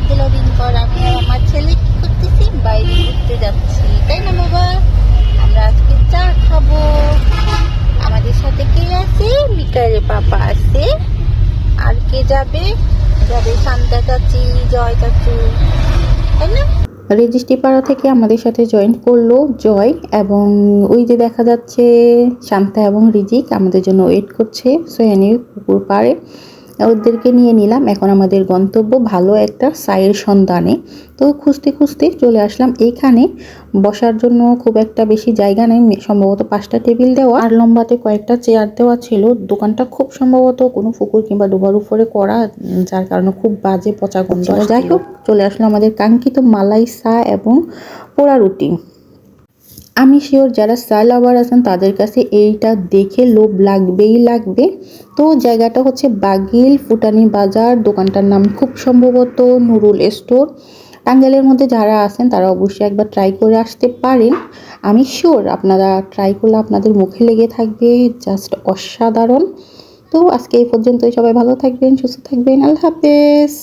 অনেকগুলো দিন পর আমি আর আমার ছেলে কি করতেছি, বাইরে ঘুরতে যাচ্ছি, তাই না বাবা? আমরা আজকে চা খাবো। আমাদের সাথে কে আছে? মিকারে পাপা আছে। আর কে যাবে? যাবে শান্তা চাচি, জয় চাচু, তাই না? রেজিস্ট্রিপাড়া থেকে আমাদের সাথে জয়েন করলো জয়, এবং ওই যে দেখা যাচ্ছে শান্তা এবং রিজিক আমাদের জন্য ওয়েট করছে সোয়ানি পুকুর পাড়ে। ওদেরকে নিয়ে নিলাম। এখন আমাদের গন্তব্য ভালো একটা চায়ের সন্ধানে। তো খুঁজতে খুঁজতে চলে আসলাম এইখানে। বসার জন্য খুব একটা বেশি জায়গা নেই, সম্ভবত 5টা টেবিল দেওয়া আর লম্বাতে কয়েকটা চেয়ার দেওয়া ছিল। দোকানটা খুব সম্ভবত কোনো পুকুর কিংবা ডোবার উপরে করা, যার কারণে খুব বাজে পচা গন্ধ। যাই হোক, চলে আসলো আমাদের কাঙ্ক্ষিত মালাই চা এবং পোড়া রুটি। আমি শিওর যারা চা লাভার আছেন তাদের কাছে এইটা দেখে লোভ লাগবেই লাগবে। তো জায়গাটা হচ্ছে বাগিল ফুটানি বাজার, দোকানটার নাম খুব সম্ভবত নুরুল স্টোর। টাঙ্গাইলের মধ্যে যারা আছেন তারা অবশ্যই একবার ট্রাই করে আসতে পারেন। আমি শিওর আপনারা ট্রাই করলে আপনাদের মুখে লেগে থাকবে, জাস্ট অসাধারণ। তো আজকে এই পর্যন্তই। সবাই ভালো থাকবেন, সুস্থ থাকবেন, আল্লাহ হাফেজ।